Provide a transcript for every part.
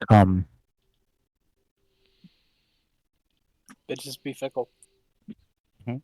Come. Bitches be fickle. Mhm.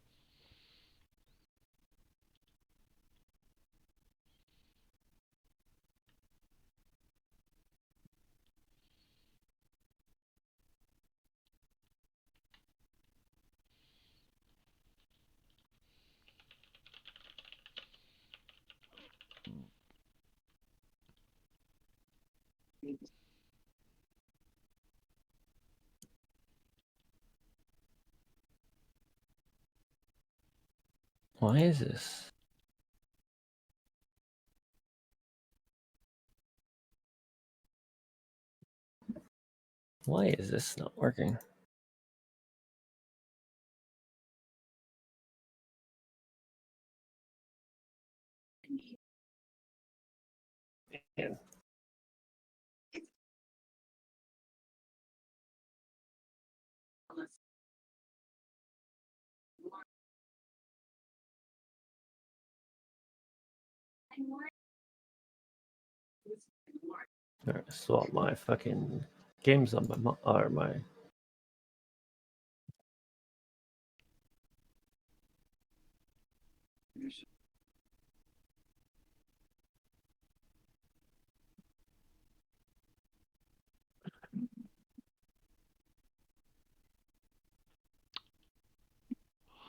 Why is this? Why is this not working? Man. Alright, swap my fucking games on my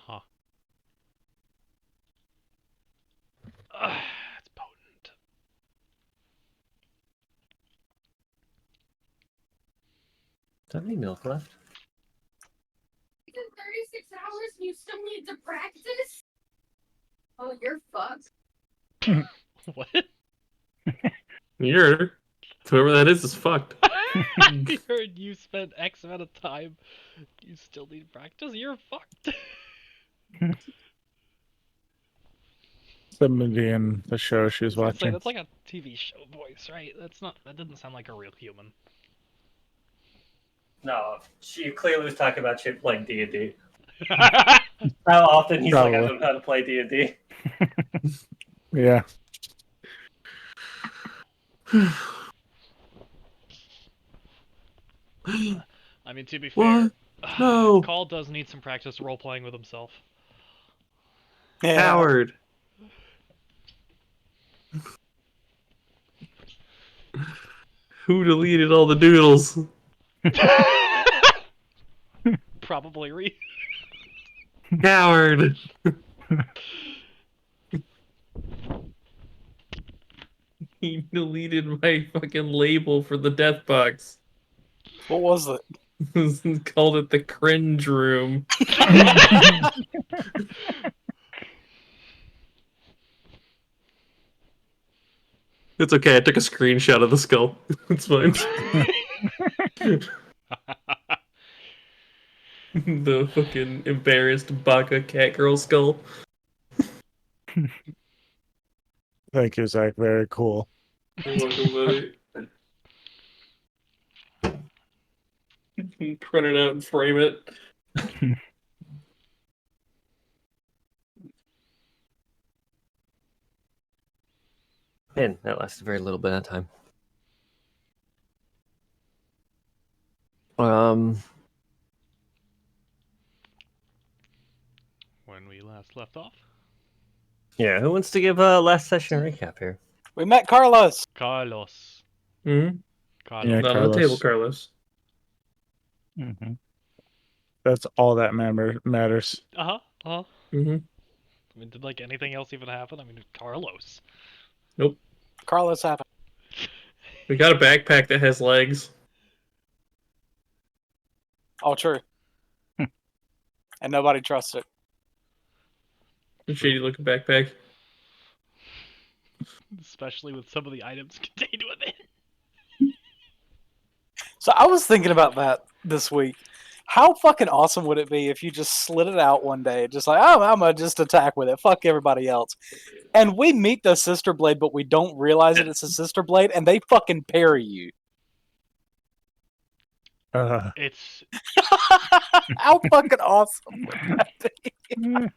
Huh. It's potent. Do I have any milk left? It's in 36 hours and you still need to practice? Oh, you're fucked. What? You're whoever that is fucked. I heard you spent X amount of time. You still need practice? You're fucked. Somebody in the show she was I was gonna say, watching. that's like a TV show voice, right? That doesn't sound like a real human. No, she clearly was talking about shit playing D&D. How often he's like, I Probably. don't know how to play D&D. Yeah. I mean, to be fair, What? No. Call does need some practice role-playing with himself. Yeah. Howard. Who deleted all the doodles? Probably Reed. Howard. He deleted my fucking label for the death box. What was it? Called it the cringe room. It's okay, I took a screenshot of the skull. It's fine. The fucking embarrassed Baka cat girl skull. Thank you, Zach. Very cool. You're welcome, buddy. Print it out and frame it. Man, that lasted a very little bit of time. When we last left off. Yeah, who wants to give a last session recap here? We met Carlos. Carlos. Mm-hmm. Carlos. Yeah. Not on the Carlos. table, Carlos. Mm-hmm. That's all that matters. Uh-huh. Uh-huh. Mm-hmm. I mean, did like anything else even happen? I mean, Carlos. Nope. Carlos happened. We got a backpack that has legs. Oh, true. And nobody trusts it. A shady looking backpack. Especially with some of the items contained within. So I was thinking about that this week. How fucking awesome would it be if you just slid it out one day, just like, oh, I'm gonna just attack with it, fuck everybody else, and we meet the sister blade, but we don't realize that it's a sister blade, and they fucking parry you. It's How fucking awesome would that be?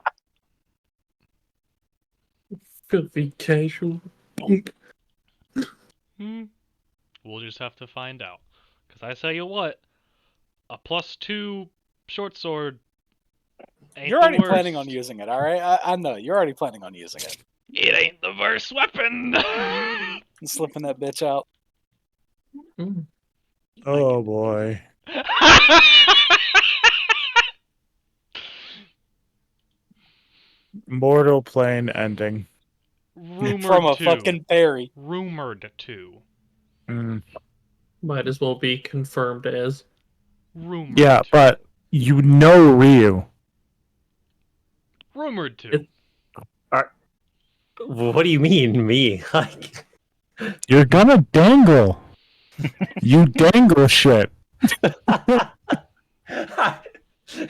Filthy casual. we'll just have to find out. Because I tell you what, a +2 short sword ain't You're the already planning on worst. using it, all right? I know you're already planning on using it. It ain't the worst weapon. And slipping that bitch out. Mm. Oh boy. Mortal plane ending. Rumored From a to. fucking fairy. Rumored to. Mm. Might as well be confirmed as. Rumored Yeah, to. but you know Ryu. Rumored to. It- What do you mean, me? Like, You're gonna dangle. You dangle shit.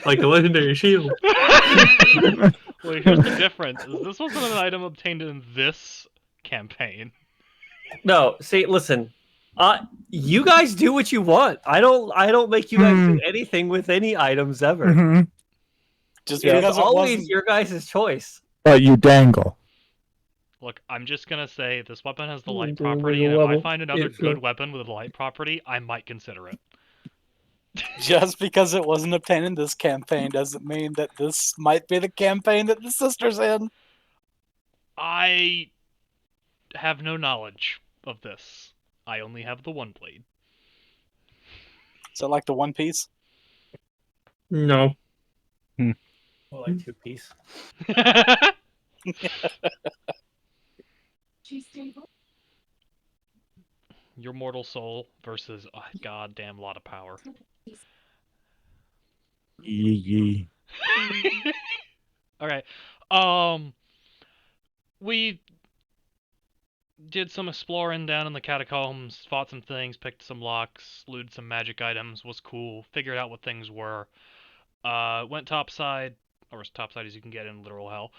Like a legendary shield. Well, here's the difference: is this wasn't an item obtained in this campaign. no, see, listen. You guys do what you want. I don't make you guys do anything with any items ever. Mm-hmm. Just It is because it always wasn't. your guys' choice. But you dangle. Look, I'm just gonna say this weapon has the light Doing property, a and if I level. find another It's good weapon with a light property, I might consider it. Just because it wasn't obtained in this campaign doesn't mean that this might be the campaign that the sister's in. I have no knowledge of this. I only have the one blade. So like the One Piece. No. More like 2-piece. She's stable. Your mortal soul versus a goddamn lot of power. Yee. Okay. We did some exploring down in the catacombs, fought some things, picked some locks, looted some magic items, was cool, figured out what things were. Went topside, or as topside as you can get in literal hell.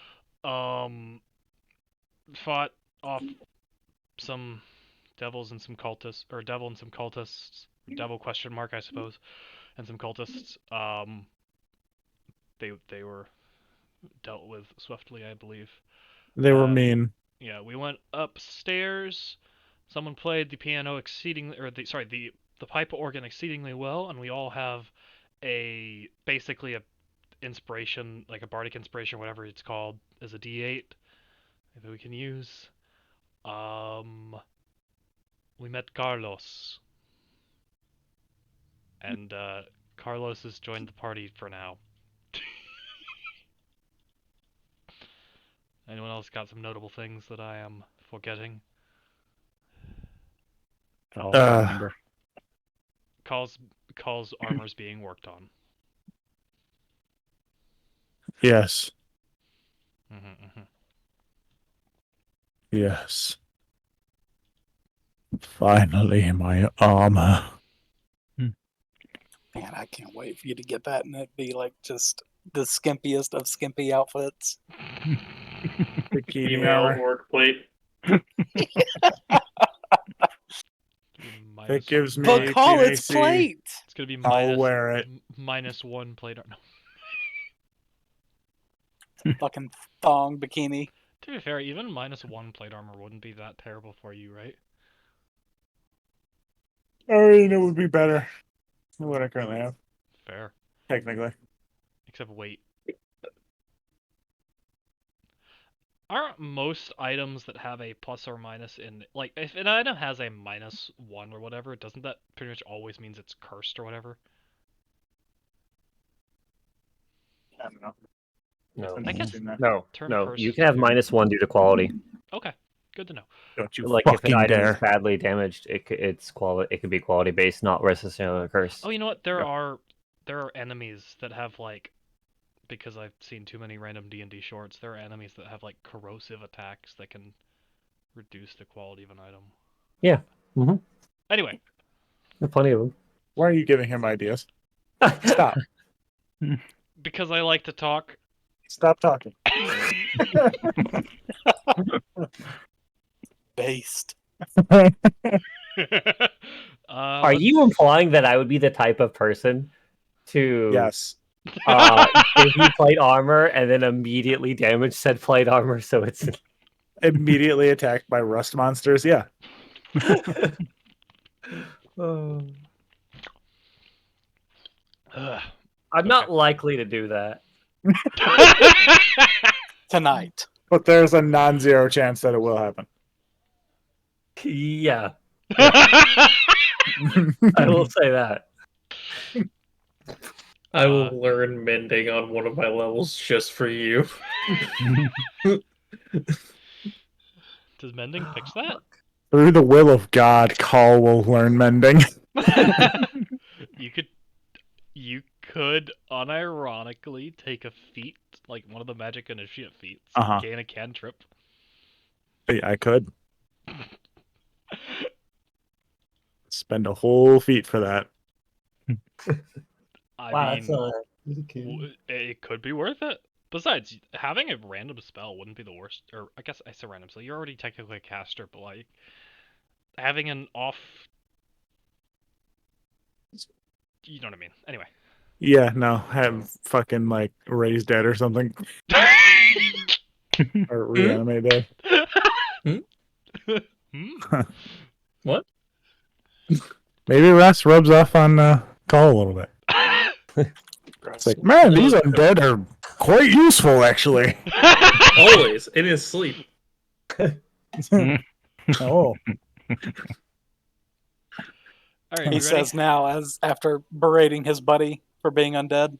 Fought off some devils and some cultists, or devil and some cultists, devil question mark I suppose, and some cultists. They were dealt with swiftly, I believe. They were mean. Yeah, we went upstairs. Someone played the piano exceedingly, or the pipe organ exceedingly well, and we all have basically a inspiration, like a bardic inspiration, whatever it's called, as a D8 that we can use. We met Carlos, and Carlos has joined the party for now. Anyone else got some notable things that I am forgetting? Oh, I remember. Call's armor's being worked on. Yes. Mm-hmm. Yes. Finally, my armor. Man, I can't wait for you to get that and it be like just the skimpiest of skimpy outfits. Bikini Female armor. work plate. That gives me But 18 call its AC. plate! It's gonna be I'll wear it. -1 plate. No. Fucking thong bikini. To be fair, even -1 plate armor wouldn't be that terrible for you, right? I mean, it would be better than what I currently have, Fair. technically. Except weight. Aren't most items that have a plus or minus in, like, if an item has a -1 or whatever, doesn't that pretty much always means it's cursed or whatever? I don't know. No, I guess Seen that. no, term no. curse You is can have weird. -1 due to quality. Okay, good to know. Don't you Like if an fucking item dare. is badly damaged, it's quality. It can be quality based, not necessarily a curse. Oh, you know what? There Yep. are enemies that have, like, because I've seen too many random D&D shorts, there are enemies that have, like, corrosive attacks that can reduce the quality of an item. Yeah. Mm-hmm. Anyway, There are plenty of Why are you giving him ideas? them. Stop. because I like to talk. Stop talking. Based. Are you implying that I would be the type of person to Yes. give you plate armor and then immediately damage said plate armor so it's Immediately attacked by rust monsters. Yeah. Oh. Ugh. I'm not likely to do that. Tonight. But there's a non-zero chance that it will happen. Yeah, I will say that. I will learn mending on one of my levels just for you. Does mending fix that? Through the will of God, Call will learn mending. You could unironically take a feat, like one of the magic initiate feats, Uh-huh. gain a cantrip. Yeah, I could spend a whole feat for that. I mean, it could be worth it. Besides, having a random spell wouldn't be the worst. Or I guess I said random spell. You're already technically a caster, but like having an off. You know what I mean. Anyway. Yeah, no, have fucking like raise dead or something, or reanimate dead. What? Maybe Russ rubs off on Call a little bit. It's like, man, these undead are quite useful, actually. Always in his sleep. Oh, All right, He you says ready? now, as after berating his buddy for being undead.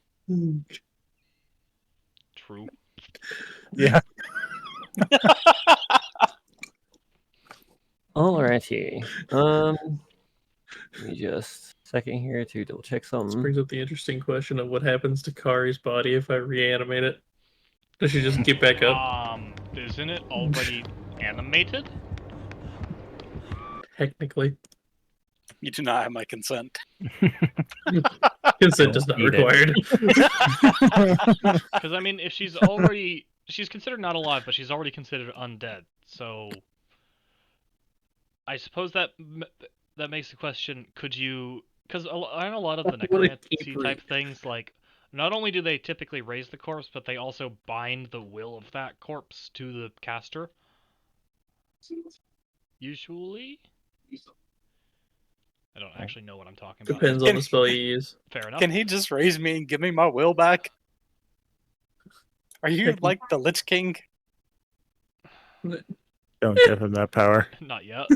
True. yeah. Alrighty. Let me just second here to double check This something. brings up the interesting question of what happens to Kari's body if I reanimate it. Does she just get back up? Isn't it already animated? Technically. You do not have my consent. Consent is not Eat it. required. Because I mean, if she's considered not alive, but she's already considered undead. So I suppose that makes the question: could you? Because I know a lot of the What a necromancy keeper. type things, like not only do they typically raise the corpse, but they also bind the will of that corpse to the caster. Usually. I don't actually know what I'm talking about. Depends on the spell you use. Fair enough. Can he just raise me and give me my will back? Are you like the Lich King? Don't give him that power. Not yet.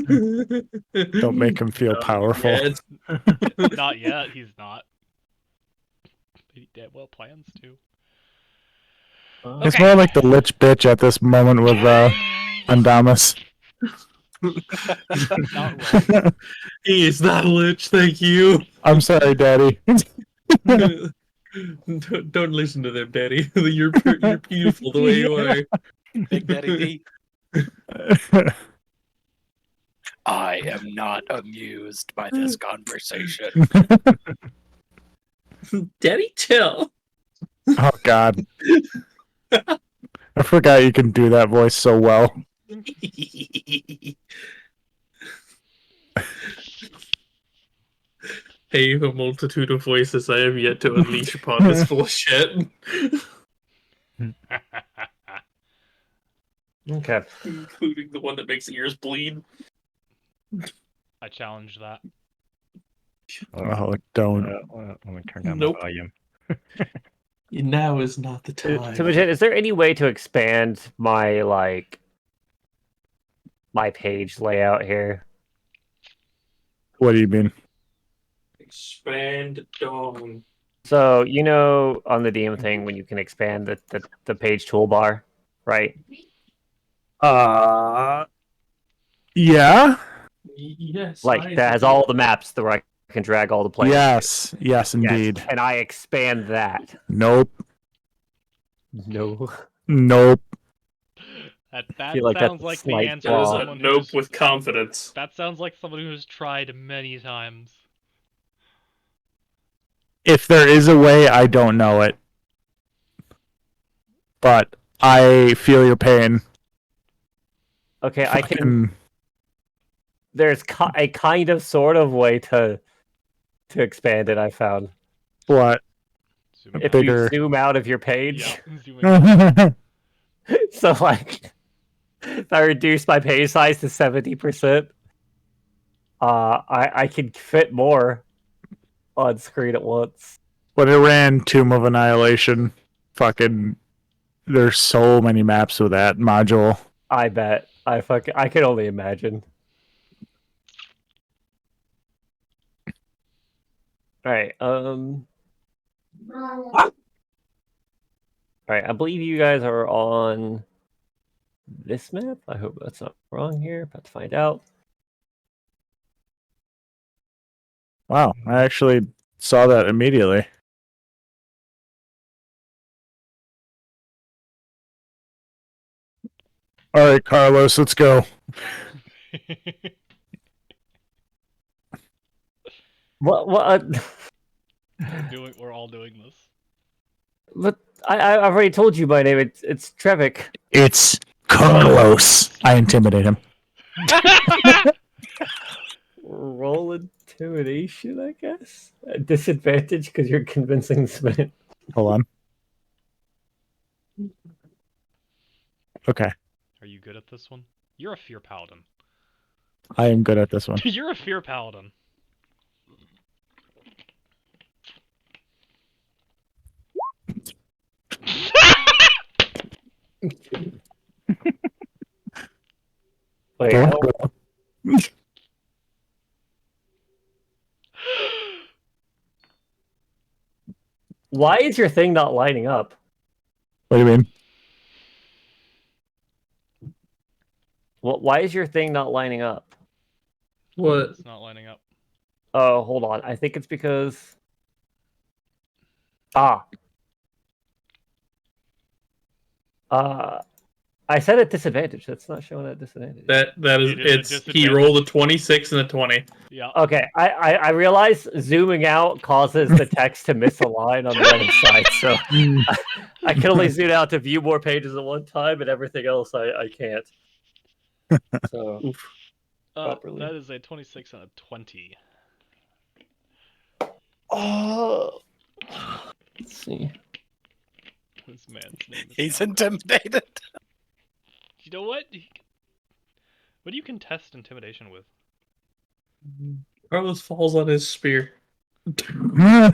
Don't make him feel powerful. Yeah, it's Not yet. He's not. He dead well plans to. It's more like the Lich bitch at this moment with Andamas. Not wrong. he is not Lich, thank you. I'm sorry, Daddy. Don't listen to them, Daddy. You're beautiful the way you are. Big Daddy D. I am not amused by this conversation. Daddy, chill. Oh God, I forgot you can do that voice so well. Hey, a multitude of voices I have yet to unleash upon this bullshit. Okay. Including the one that makes ears bleed. I challenge that. Oh, don't. Let me turn down Nope. the volume. Now is not the time. Timothy, is there any way to expand my my page layout here? What do you mean? Expand down. So you know on the DM thing when you can expand the page toolbar, right? Yeah. Yes. Like that has all the maps where I can drag all the players. Yes. Yes, indeed. Yes. And I expand that. Nope. No. Nope. That feel like that's sounds a like the slight answer That to is flaw. a someone nope who's... with confidence. That sounds like someone who's tried many times. If there is a way, I don't know it. But I feel your pain. Okay, I can. Fucking- There's a kind of sort of way to expand it. I found What? Zoom if out. Bigger. you zoom out of your page. Yeah, zoom in. So like, if I reduce my page size to 70%, I can fit more on screen at once. When it ran Tomb of Annihilation, fucking, there's so many maps with that module. I bet. I can only imagine. All right. All right. I believe you guys are on this map. I hope that's not wrong here. About to find out. Wow, I actually saw that immediately. All right, Carlos, let's go. What? We're all doing this. But I've already told you my name. It's Trevik. It's Carlos. I intimidate him. Roll intimidation, I guess. At disadvantage because you're convincing this man. Hold on. Okay, Are you good at this one? You're a fear paladin. I am good at this one. You're a fear paladin. Wait, why is your thing not lining up? What do you mean? Why is your thing not lining up? What? It's not lining up. Oh, hold on. I think it's because... I said at disadvantage. That's not showing at disadvantage. That is It is a it's he disadvantage. rolled a 26 and a 20. Yeah. Okay, I realize zooming out causes the text to misalign on the other side, so I can only zoom out to view more pages at one time, and everything else I can't. So properly. That is a 26 and a 20. Oh, let's see. This man's name is. He's intimidated. You know what? What do you contest intimidation with? Carlos falls on his spear. No!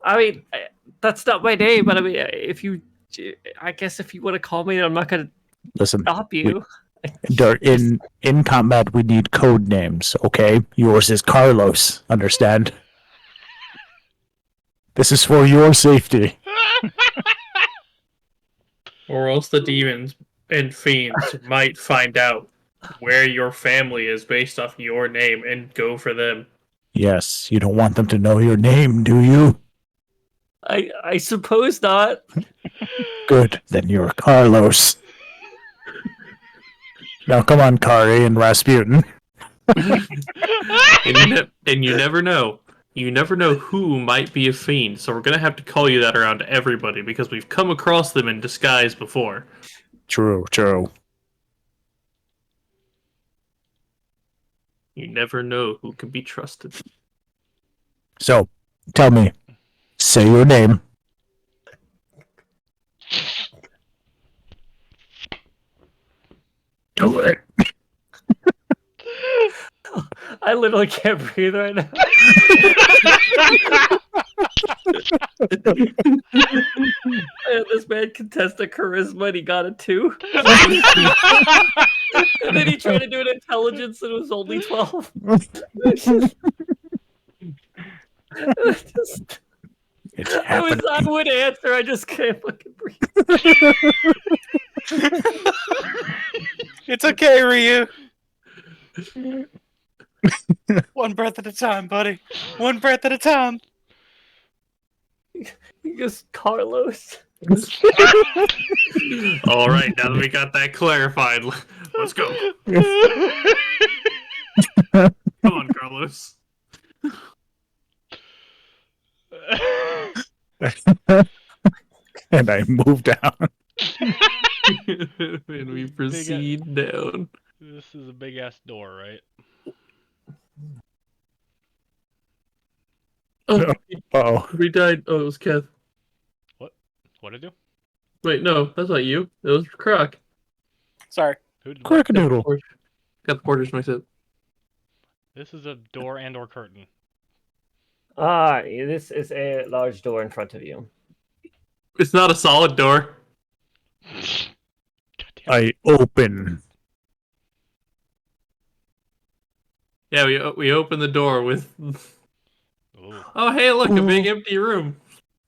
I mean, that's not my name, but I mean, I guess if you want to call me, I'm not gonna Listen, stop you. in combat, we need code names, okay? Yours is Carlos, understand? This is for your safety. Or else the demons and fiends might find out where your family is based off your name and go for them. Yes, you don't want them to know your name, do you? I suppose not. Good, then you're Carlos. Now come on, Kari and Rasputin. And you never know. You never know who might be a fiend, so we're gonna have to call you that around everybody because we've come across them in disguise before. True. You never know who can be trusted. So, tell me, say your name. Do it. I literally can't breathe right now. And this man contested charisma and he got a 2. And then he tried to do an intelligence and it was only 12. It's happening. I would answer, I just can't fucking breathe. It's okay, Ryu. One breath at a time, buddy. One breath at a time. He goes, Carlos. All right, now that we got that clarified, let's go. Come on, Carlos. And I move down. And we proceed down. This is a big ass door, right? Oh, Oh, we died. Oh, it was Kev. What? What'd I do? Wait, no, that's not you. It was Croc. Sorry. Who did what? Crocodile. Got the porters mixed up. This is a door and or curtain. This is a large door in front of you. It's not a solid door. Goddamn. I open. Yeah, we open the door with. Ooh. Oh, hey, look, a big empty room.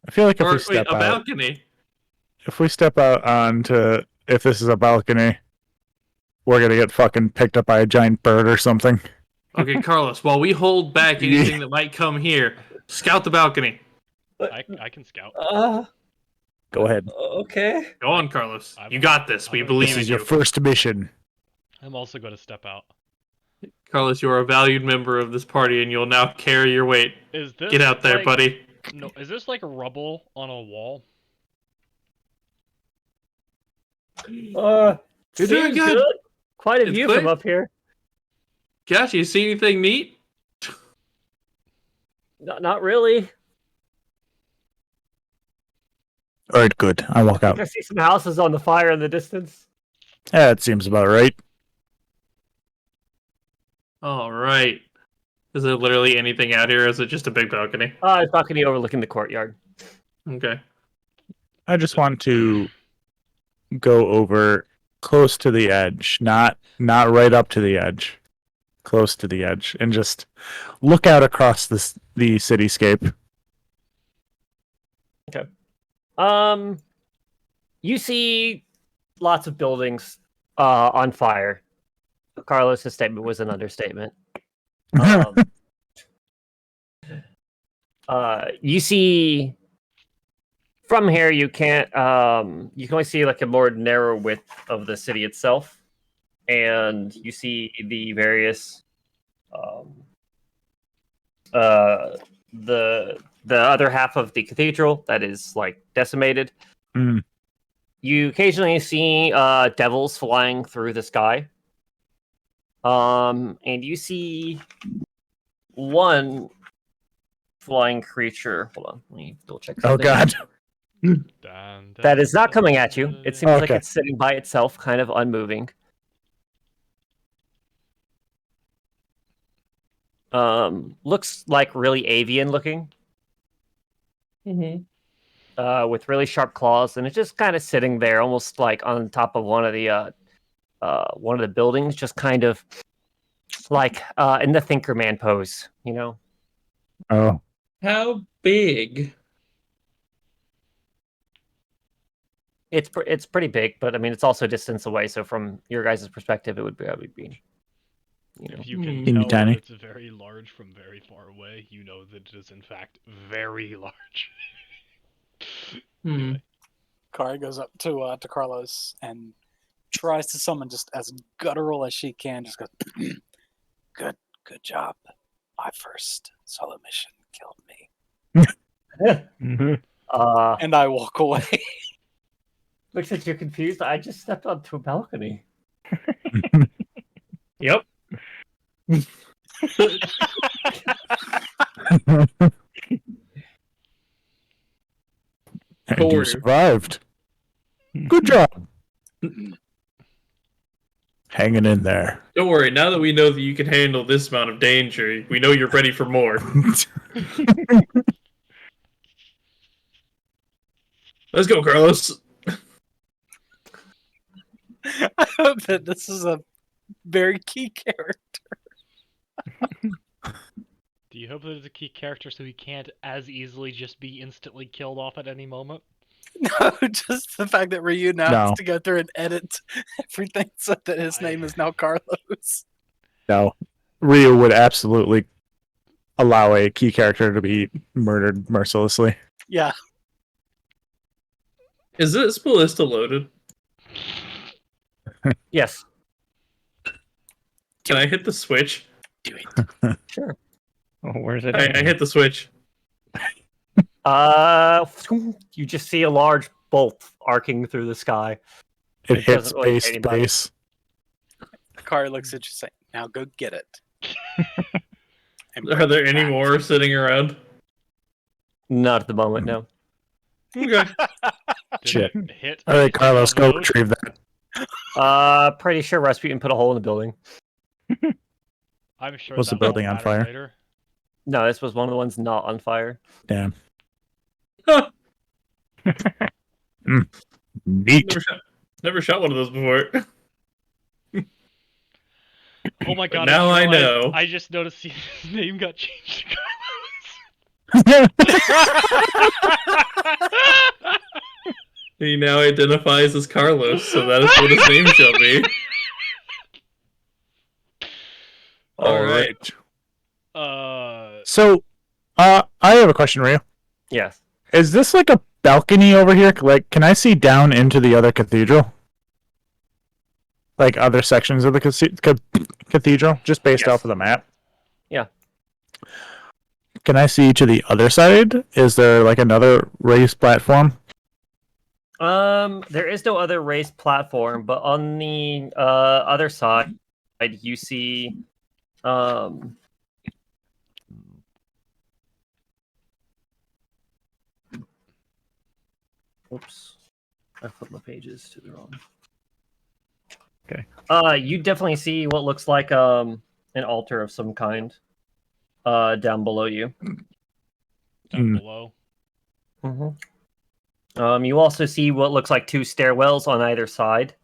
I feel like if Or we step a out, balcony. if we step out onto, if this is a balcony, we're gonna get fucking picked up by a giant bird or something. Okay, Carlos, while we hold back anything that might come here, scout the balcony. I can scout. Go ahead. Okay. Go on, Carlos. I'm- You got this. We I'm- believe This in is you. your first mission. I'm also going to step out. Carlos, you are a valued member of this party, and you'll now carry your weight. Is this Get out there, like, buddy. No, is this like rubble on a wall? You're doing Seems good. Quite a It's view clear. from up here. Gosh, you see anything neat? Not really. All right, good. I walk out. I see some houses on the fire in the distance. Yeah, it seems about right. All right. Is there literally anything out here, or is it just a big balcony? It's balcony overlooking the courtyard. Okay. I just want to go over close to the edge, not right up to the edge, close to the edge, and just look out across the cityscape. You see lots of buildings on fire. Carlos's statement was an understatement. You see from here you can't you can only see like a more narrow width of the city itself, and you see the various the other half of the cathedral that is like decimated. Mm. You occasionally see devils flying through the sky. And you see one flying creature. Hold on, let me double check Oh something. God! That is not coming at you. It seems like Okay. it's sitting by itself, kind of unmoving. Looks like really avian looking. With really sharp claws, and it's just kind of sitting there, almost like on top of one of the buildings, just kind of like in the Thinker Man pose, you know. Oh, How big? It's pretty big, but I mean it's also a distance away. So from your guys' perspective, it would be, you know. If you can Teeny tell tiny. that it's very large from very far away, you know that it is in fact very large. Anyway. Kari goes up to Carlos and tries to summon just as guttural as she can. Just goes, good job. My first solo mission killed me, Mhm. and I walk away. Looks like you're confused. I just stepped onto a balcony. Yep. And Don't you worry. survived. Good job. Hanging in there. Don't worry. Now that we know that you can handle this amount of danger, we know you're ready for more. Let's go, Carlos. I hope that this is a very key character. Do you hope that it's a key character so he can't as easily just be instantly killed off at any moment? No, just the fact that Ryu now No. has to go through and edit everything so that his name is now Carlos. No, Ryu would absolutely allow a key character to be murdered mercilessly. Yeah. Is this ballista loaded? Yes. Can I hit the switch? Do it. Sure. Oh, where's it? I hit the switch. You just see a large bolt arcing through the sky. It It hits doesn't really base hit anybody. base. Kari looks at you saying, now go get it. And Are bring there it any back. more sitting around? Not at the moment, no. Okay. Did Shit. it hit? All right, anything Carlos, of go note? retrieve that. Pretty sure Rasputin put a hole in the building. I'm sure Was the that building won't on matter fire? later. No, this was one of the ones not on fire. Damn. Huh, Neat. never shot one of those before. Oh my But god! now I realized- know. I just noticed his name got changed to Carlos. He now identifies as Carlos, so that is what his name shall be. All Alright. right. So, I have a question, Rio. Yes. Is this like a balcony over here? Like, can I see down into the other cathedral? Like other sections of the cathedral, just based Yes. off of the map? Yeah. Can I see to the other side? Is there like another raised platform? There is no other raised platform, but on the other side, you see oops, I flipped my pages to the wrong. Okay. You definitely see what looks like an altar of some kind down below you. Down Hmm. below. You also see what looks like two stairwells on either side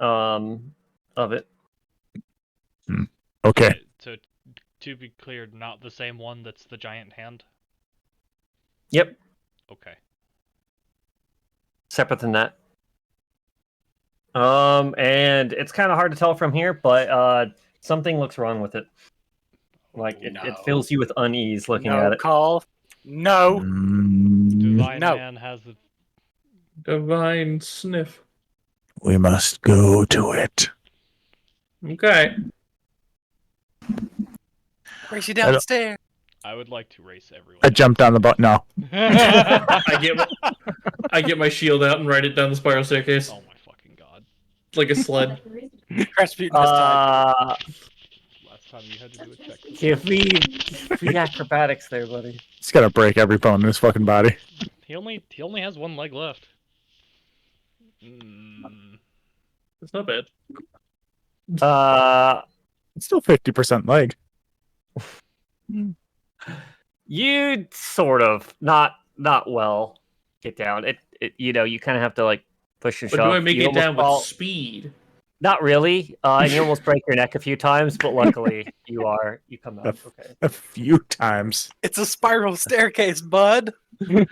of it. Okay. So, to be clear, not the same one that's the giant hand? Yep, Okay. separate than that. And it's kind of hard to tell from here, but something looks wrong with it. Like it No. fills you with unease looking no at it. call. No. Divine No. Man has the. Divine sniff. We must go to it. Okay. Race you I don't- downstairs. I would like to race everyone. I jumped on the button. No. I get my shield out and ride it down the spiral staircase Oh my fucking god. like a sled. Rasputin has time. Last time you had to do a check. Give me acrobatics there, buddy. He's got to break every bone in his fucking body. He only has one leg left. Mm. It's not bad. It's still 50% leg. You sort of not well get down. It you know, you kind of have to like push and But shove. do I make You it almost down fall- with speed? Not really. And you almost break your neck a few times, but luckily you come out okay. A few times. It's a spiral staircase, bud. Not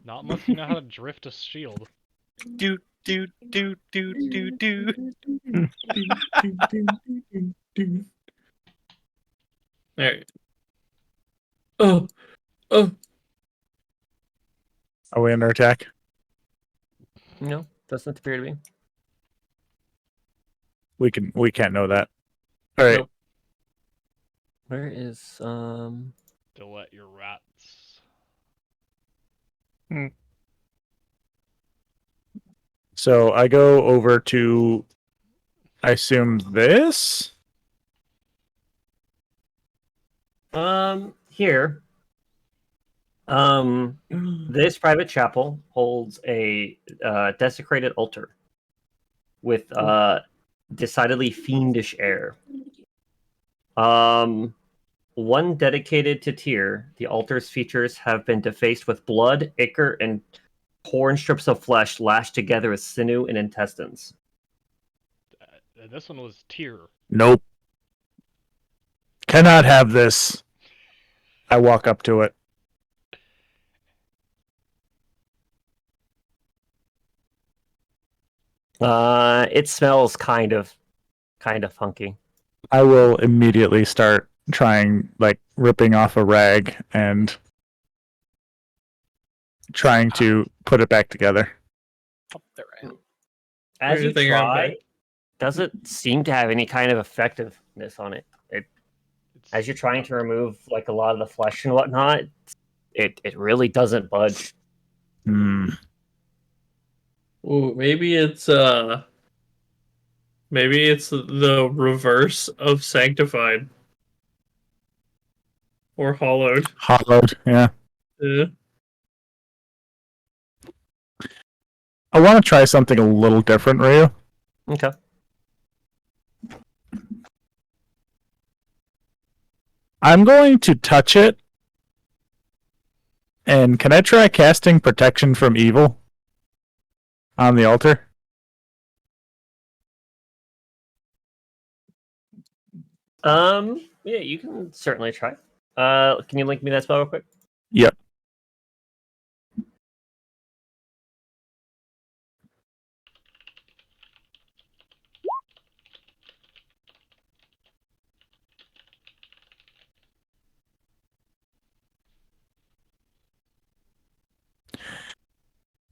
unless you know how to drift a shield. Do do do do do do. Alright. Oh. Are we under attack? No, doesn't appear to be. We can't know that. All right. Nope. Where is To let your rats. So I go over to, I assume this. here. This private chapel holds a desecrated altar with decidedly fiendish air. One dedicated to Tyr, the altar's features have been defaced with blood, ichor, and torn strips of flesh lashed together with sinew and intestines. This one was Tyr. Nope. Cannot have this. I walk up to it. It smells kind of funky. I will immediately start trying, like, ripping off a rag and trying to put it back together. Oh, there I am. As you Everything around try, back. doesn't seem to have any kind of effectiveness on it. It's, As you're trying to remove like a lot of the flesh and whatnot, it really doesn't budge. Hmm. Ooh, maybe it's the reverse of sanctified or hollowed. Hollowed, yeah. I want to try something a little different, Ryu. Okay. I'm going to touch it. And can I try casting protection from evil on the altar? Yeah, you can certainly try. Can you link me that spell real quick? Yep.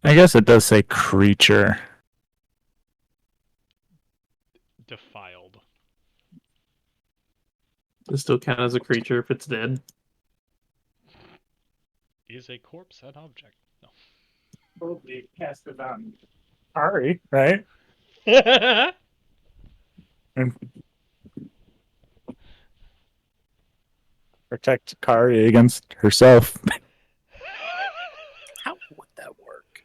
I guess it does say creature. Defiled. It still count as a creature if it's dead. Is a corpse an object? No. Probably cast it on Ari, right? And protect Kari against herself. How would that work?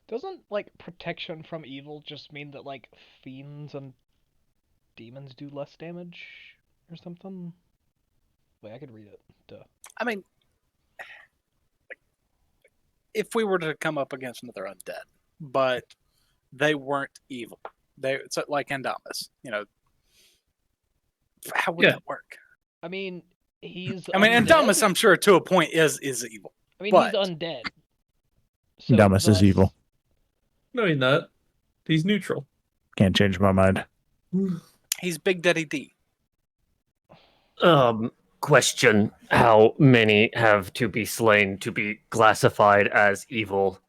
Doesn't like protection from evil just mean that like fiends and demons do less damage or something? Wait, I could read it. Duh. I mean, if we were to come up against another undead, but they weren't evil, it's like Endamus, how would Yeah. that work? I mean, he's. I mean, undead. Endamus, I'm sure to a point is evil. I mean, but- he's undead. So Damus is thus- evil. No, he's not. He's neutral. Can't change my mind. He's Big Daddy D. Question: how many have to be slain to be classified as evil?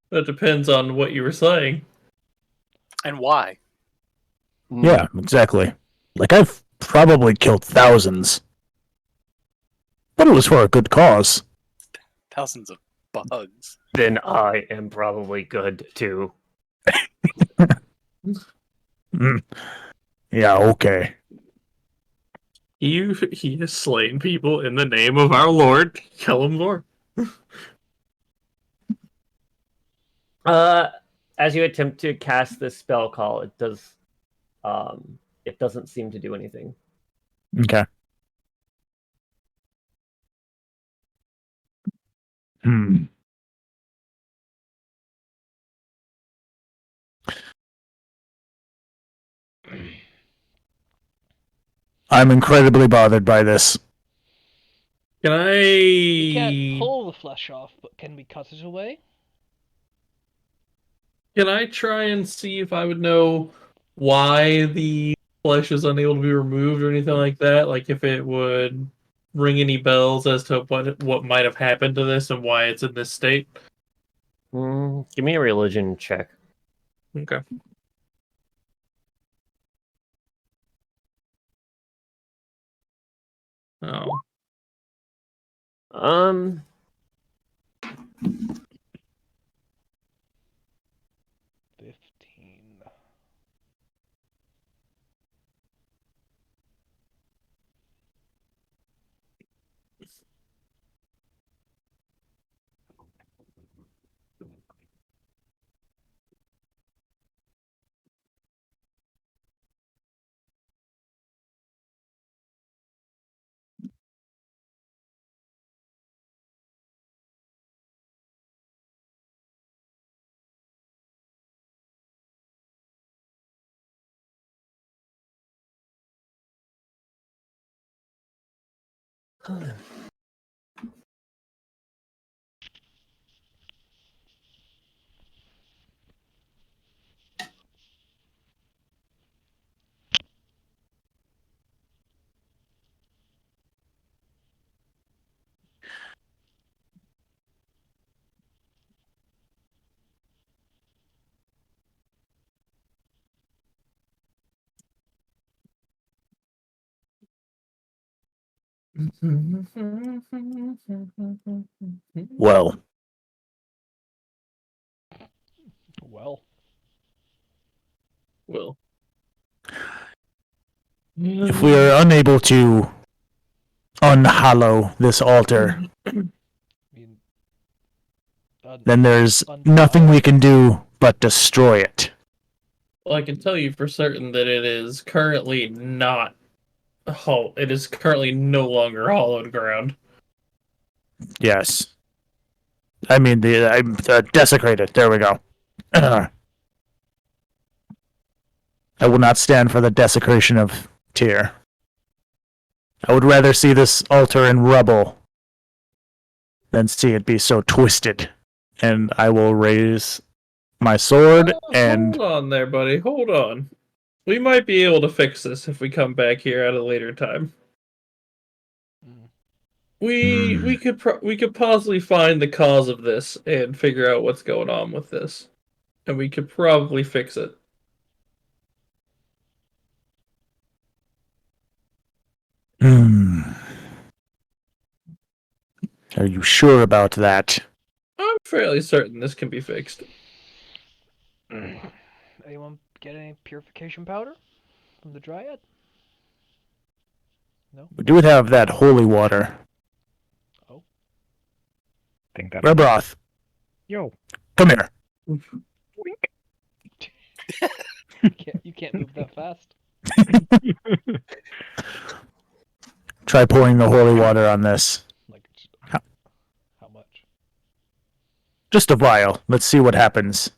That depends on what you were saying. And why? Yeah, exactly. Like, I've probably killed thousands. But it was for a good cause. Thousands of bugs. Then I am probably good too. Yeah, okay. He has slain people in the name of our Lord. Kill him, Lord. As you attempt to cast this spell call, it doesn't seem to do anything. Okay. Hmm. I'm incredibly bothered by this. Can We can't I pull the flesh off, but can we cut it away? try and see if I would know why the flesh is unable to be removed or anything like that? Like if it would ring any bells as to what might have happened to this and why it's in this state? Give me a religion check. Okay. Oh. Um, 15. Well, Well, Well. if we are unable to unhallow this altar, then there's Undefiled. nothing we can do but destroy it. Well, I can tell you for certain that it is currently not it is currently no longer hollowed ground. Yes. I mean, I'm desecrated. There we go. I will not stand for the desecration of Tyr. I would rather see this altar in rubble than see it be so twisted. And I will raise my sword and... Hold on there, buddy. Hold on. We might be able to fix this if we come back here at a later time. Mm. We could possibly find the cause of this and figure out what's going on with this, and we could probably fix it. Are you sure about that? I'm fairly certain this can be fixed. Anyone get any purification powder from the Dryad? No? We do have that holy water. Think that. Rebroth, Yo. come here. You can't move that fast. Try pouring the holy water on this. Like, How- how much? Just a vial. Let's see what happens.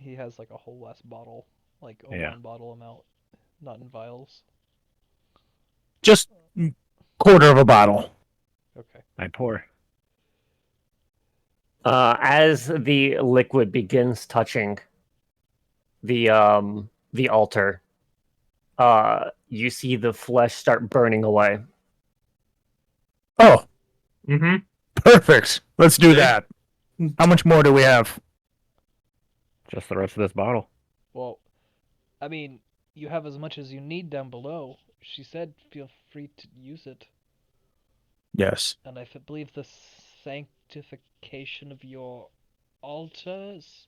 He has like a whole less bottle, like a Yeah. 1 bottle amount, not in vials. Just quarter of a bottle. Okay. I pour. As the liquid begins touching the altar, you see the flesh start burning away. Oh, Mm-hmm. perfect. Let's do that. How much more do we have? Just the rest of this bottle. Well, I mean, you have as much as you need down below. She said feel free to use it. Yes. And I believe the sanctification of your altar is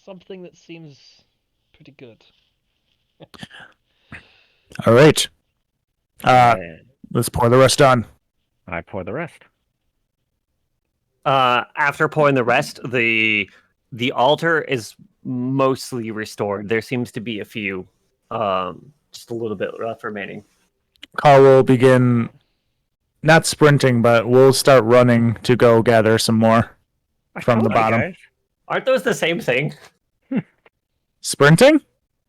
something that seems pretty good. All right. And Let's pour the rest on. I pour the rest. After pouring the rest, the altar is mostly restored. There seems to be a few, just a little bit left remaining. Carl will begin not sprinting, but we'll start running to go gather some more from the Hi, bottom. guys. Aren't those the same thing? Sprinting?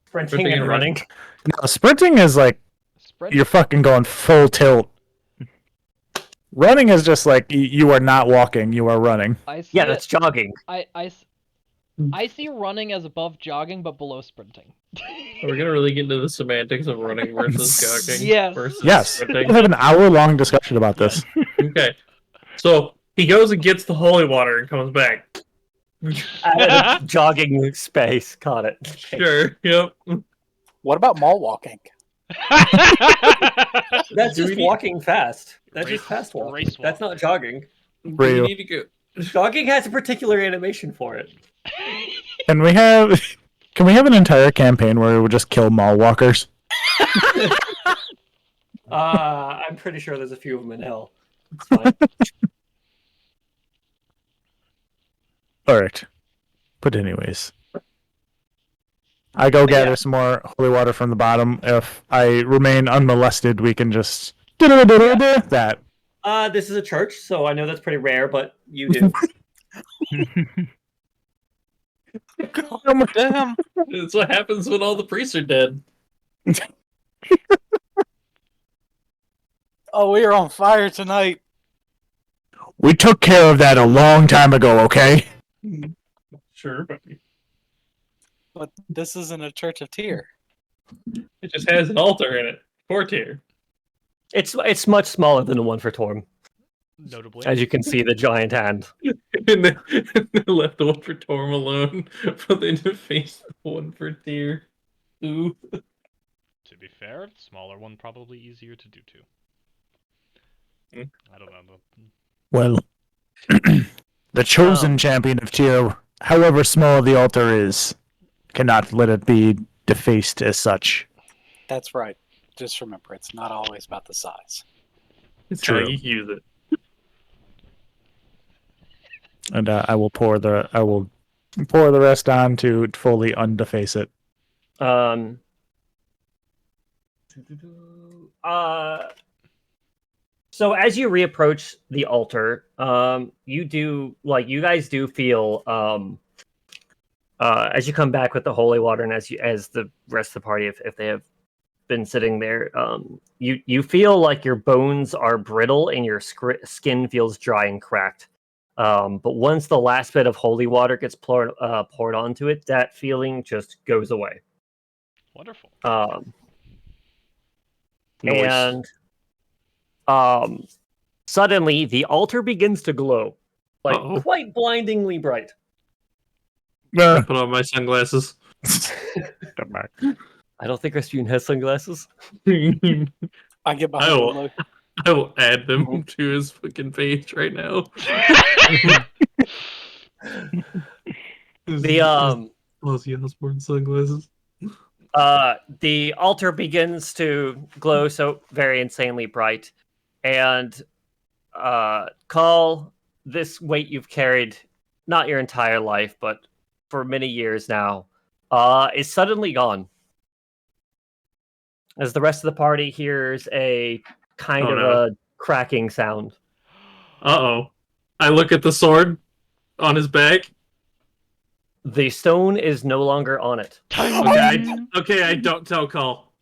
Sprinting and running? No, sprinting is like Sprint. you're fucking going full tilt. Running is just like you are not walking, you are running. I see Yeah, it- that's jogging. I see running as above jogging, but below sprinting. Are we gonna really get into the semantics of running versus jogging? Yes. Versus Yes. sprinting? We'll have an hour-long discussion about this. Okay. So he goes and gets the holy water and comes back. At a jogging space. Caught it. Sure. Yep. What about mall walking? That's Do we just need- walking fast. That's Race- just fast walking. race That's walk. not jogging. Do Real. you need to go? Jogging has a particular animation for it. Can we have an entire campaign where we would just kill mall walkers? I'm pretty sure there's a few of them in hell. It's fine. Alright. But anyways. I go gather Yeah. some more holy water from the bottom. If I remain unmolested, we can just that. This is a church, so I know that's pretty rare, but you do. Damn. That's what happens when all the priests are dead. Oh, we are on fire tonight. We took care of that a long time ago, okay? Sure, but But this isn't a church of Tyr. it just has an altar in it. For tier. It's much smaller than the one for Torm, Notably. as you can see the giant hand. And they left the one for Torm alone, but they defaced the one for tier. Ooh. To be fair, the smaller one probably easier to do too. Hmm. I don't know. Well, the chosen champion of Tyr, however small the altar is, cannot let it be defaced as such. That's right. Just remember, it's not always about the size. It's True. how you use it. And I will pour the rest on to fully undeface it. Um. So as you reapproach the altar, you guys do feel as you come back with the holy water, and as the rest of the party, if they have been sitting there, you feel like your bones are brittle and your skin feels dry and cracked. But once the last bit of holy water gets poured onto it, that feeling just goes away. Wonderful. And suddenly the altar begins to glow, like quite blindingly bright. I put on my sunglasses. I don't think Rasputin has sunglasses. I get behind it, look. I will add them to his fucking page right now. The Ozzy Osbourne sunglasses. The altar begins to glow so very insanely bright, and Call, this weight you've carried not your entire life, but for many years now, is suddenly gone. As the rest of the party hears a kind of a cracking sound. Uh-oh. I look at the sword on his back. The stone is no longer on it. Okay, I don't tell Call.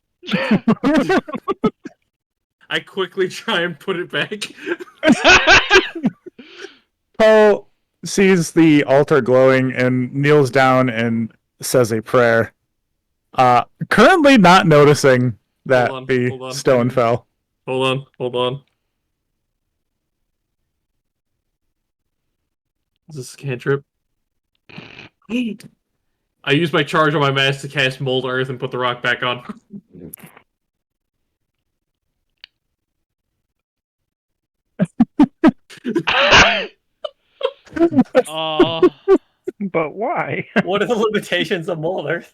I quickly try and put it back. Paul sees the altar glowing and kneels down and says a prayer. Currently not noticing that hold on. Stone fell. Hold on. Is this a cantrip? I use my charge on my mask to cast Mold Earth and put the rock back on. But why? What are the limitations of Mold Earth?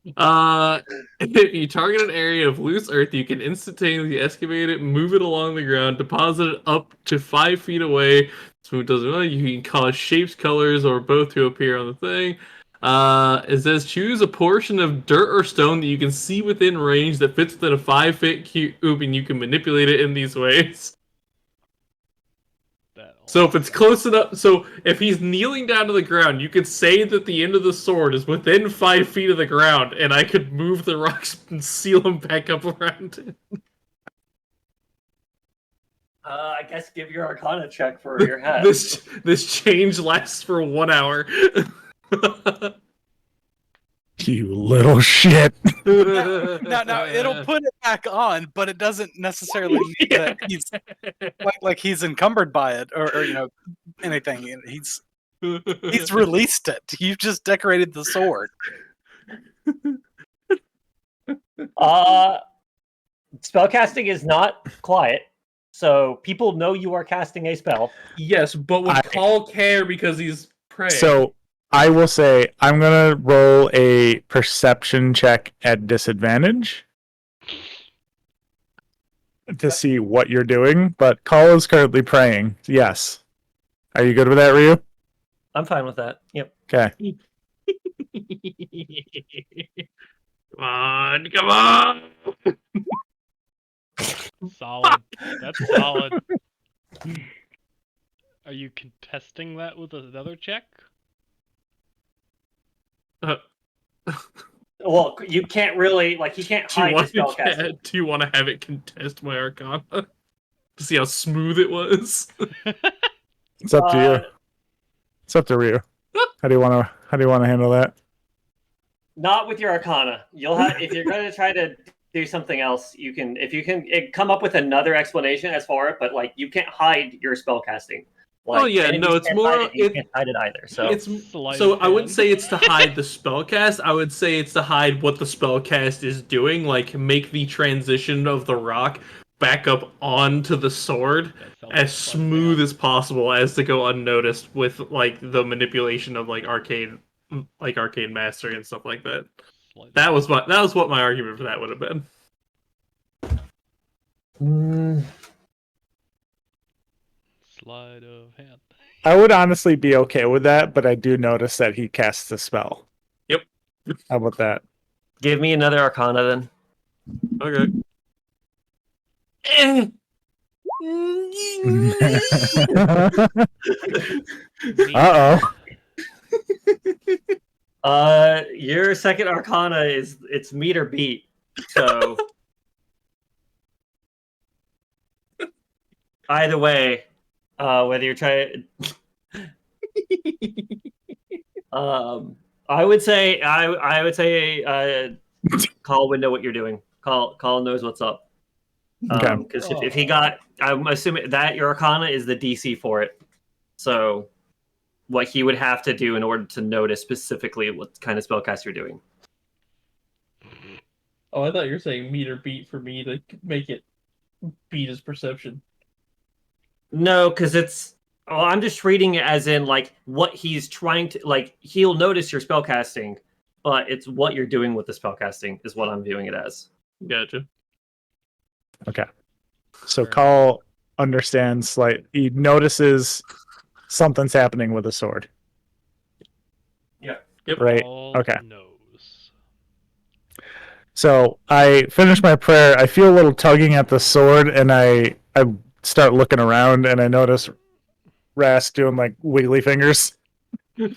If you target an area of loose earth, you can instantaneously excavate it, move it along the ground, deposit it up to 5 feet away. Smooth doesn't know. You can cause shapes, colors, or both to appear on the thing. It says choose a portion of dirt or stone that you can see within range that fits within a 5-foot cube, and you can manipulate it in these ways. So if it's close enough, so if he's kneeling down to the ground, you could say that the end of the sword is within 5 feet of the ground, and I could move the rocks and seal them back up around it. I guess give your Arcana check for your hat. This change lasts for 1 hour. You little shit. Now it'll put it back on, but it doesn't necessarily mean that he's like he's encumbered by it or anything. He's released it. You've just decorated the sword. Spellcasting is not quiet, so people know you are casting a spell. Yes, but would Call care because he's praying? So I will say I'm gonna roll a perception check at disadvantage to see what you're doing, but Call is currently praying. Yes. Are you good with that, Ryu? I'm fine with that. Yep. Okay. Come on! Solid. That's solid. Are you contesting that with another check? Well, you can't really, you can't hide the spellcasting. Do you want to have it contest my Arcana? To see how smooth it was? It's up to you. It's up to Ryu. How do you want to handle that? Not with your Arcana. You'll have if you're going to try to do something else. You can come up with another explanation as for it, but you can't hide your spellcasting. It's more. You can't hide it either. So I wouldn't say it's to hide the spellcast. I would say it's to hide what the spellcast is doing. Make the transition of the rock back up onto the sword as smooth as possible, as to go unnoticed with the manipulation of arcane mastery and stuff like that. That was what my argument for that would have been. Sleight of hand. I would honestly be okay with that, but I do notice that he casts a spell. Yep. How about that? Give me another Arcana then. Okay. Uh-oh. Your second Arcana is it's meter beat. So either way, whether you're trying, I would say Call would know what you're doing. Call knows what's up. Okay. Because if he got, I'm assuming that your Arcana is the DC for it. So what he would have to do in order to notice specifically what kind of spellcast you're doing. Oh, I thought you were saying meter beat for me to make it beat his perception. No, because it's. Oh, I'm just reading it as in like what he's trying to like. He'll notice your spellcasting, but it's what you're doing with the spellcasting is what I'm viewing it as. Gotcha. Okay. So Call understands, like, he notices something's happening with a sword. Yep. Right. All Okay. knows. So I finish my prayer. I feel a little tugging at the sword, and I start looking around, and I notice Rast doing like wiggly fingers. Pray.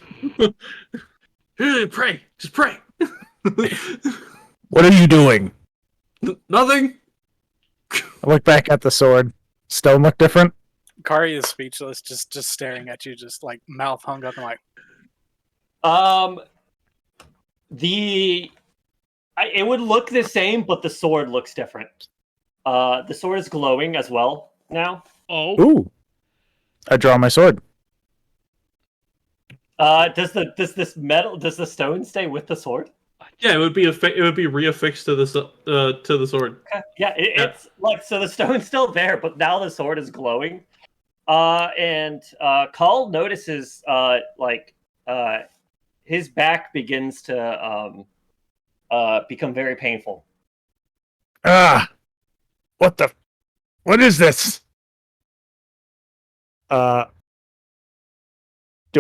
Just pray. What are you doing? Nothing. I look back at the sword. Stone look different. Kari is speechless, just staring at you, just like mouth hung up and like. It would look the same, but the sword looks different. The sword is glowing as well now. Oh, Ooh. I draw my sword. Does the stone stay with the sword? Yeah, it would be reaffixed to the sword. Yeah, it's like so the stone's still there, but now the sword is glowing. And Call notices his back begins to become very painful. What is this? Do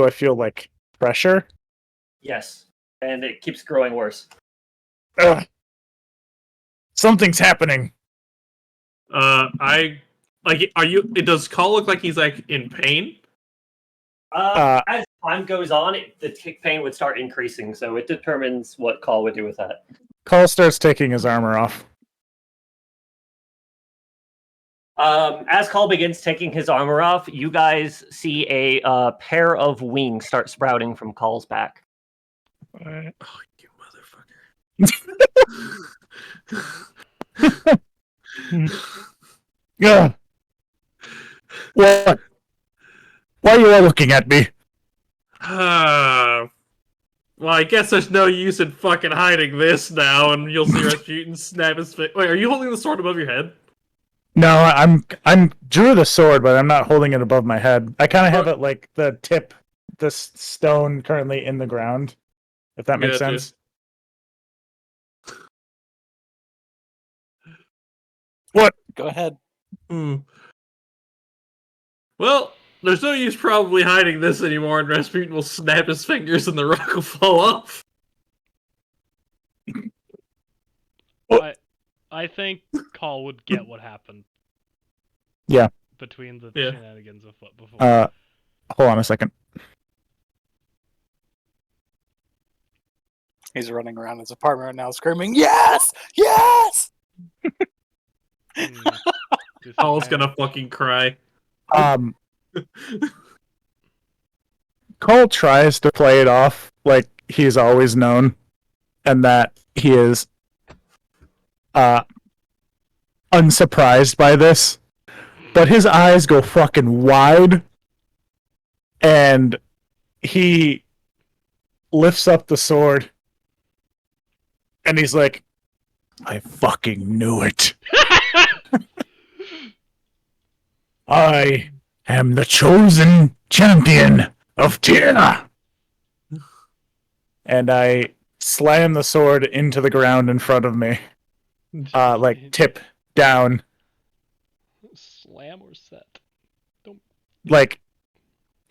I feel like pressure? Yes, and it keeps growing worse. Something's happening. Does Call look like he's like in pain? As time goes on, the pain would start increasing, so it determines what Call would do with that. Call starts taking his armor off. As Call begins taking his armor off, you guys see a pair of wings start sprouting from Call's back. Oh, you motherfucker. Yeah. What? Why are you all looking at me? Well, I guess there's no use in fucking hiding this now, and you'll see Rasputin snap his face. Wait, are you holding the sword above your head? No, I'm drew the sword, but I'm not holding it above my head. I kind of have it like the tip, the stone currently in the ground. If that makes Gotcha. sense. What? Go ahead. Well, there's no use probably hiding this anymore, and Rasputin will snap his fingers and the rock will fall off. I think Call would get what happened. Yeah. Between the Yeah. shenanigans of what before. Hold on a second. He's running around his apartment right now, screaming, "Yes! Yes!" Call's gonna fucking cry. Cole tries to play it off like he's always known, and that he is unsurprised by this, but his eyes go fucking wide, and he lifts up the sword, and he's like, I fucking knew it. I am the chosen champion of Tyr. And I slam the sword into the ground in front of me. Like tip down. Slam or set? Like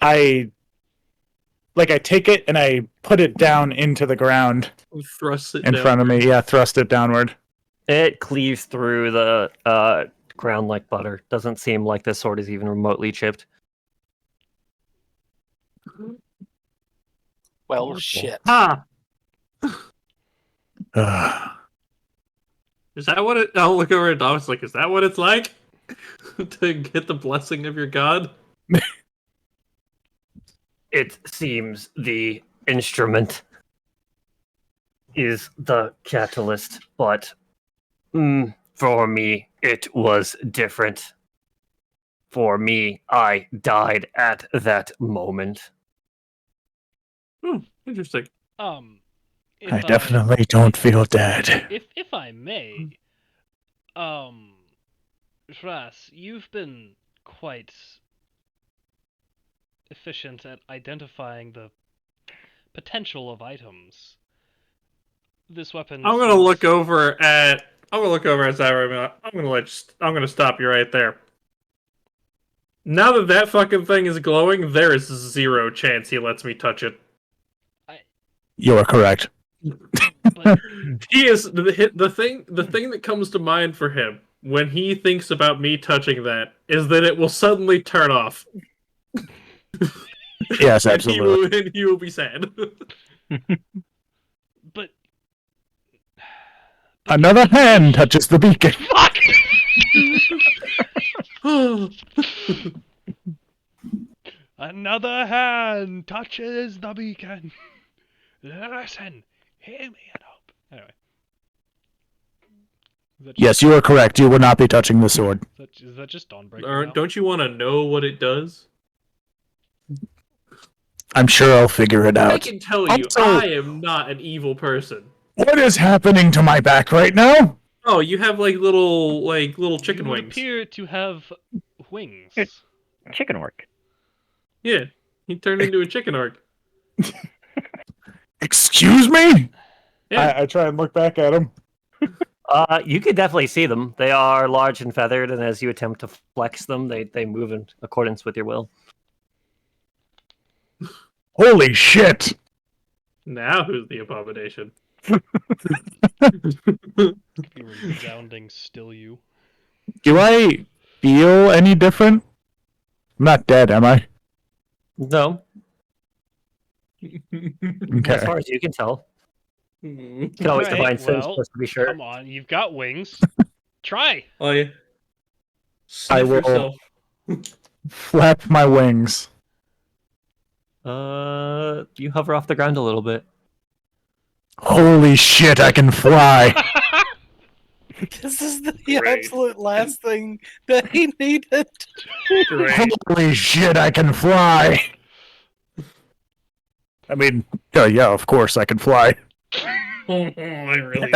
I take it and I put it down into the ground Thrust it in front of me. Yeah, thrust it downward. It cleaves through the ground like butter. Doesn't seem like this sword is even remotely chipped. Well, Powerful. shit. Ah, Ugh. is that what it? I'll look over at Domus like, is that what it's like to get the blessing of your god? It seems the instrument is the catalyst, but for me, it was different. For me, I died at that moment. Interesting. If I definitely don't feel dead. If I may, Shras, you've been quite efficient at identifying the potential of items. This weapon. I'm gonna look over at Zyra. I'm gonna stop you right there. Now that fucking thing is glowing, there is 0 chance he lets me touch it. You are correct. But He is the thing that comes to mind for him when he thinks about me touching that is that it will suddenly turn off. Yes, And absolutely. he will be sad. but Another hand touches the beacon. fuck. Another hand touches the beacon. Listen, hear me up. Anyway. Yes, you are correct. You will not be touching the sword. Is that just Dawnbreaker now? Don't you want to know what it does? I'm sure I'll figure it I out. can tell you, Also- I am not an evil person. What is happening to my back right now? Oh, you have little chicken You wings. appear to have wings. Chicken work. Yeah, he turned into a chicken orc. Excuse me? Yeah. I try and look back at him. You could definitely see them. They are large and feathered, and as you attempt to flex them, they move in accordance with your will. Holy shit! Now who's the abomination? You resounding still you. Do I feel any different? I'm not dead, am I? No, Okay. as far as you can tell. You can always Right, divine sense well, just to be sure. Come on, you've got wings. Try. Oh yeah. Sniff I will- yourself. Flap my wings. You hover off the ground a little bit. Holy shit, I can fly! This is the Great. absolute last thing that he needed. Great. Holy shit, I can fly! I mean, yeah, of course I can fly. I really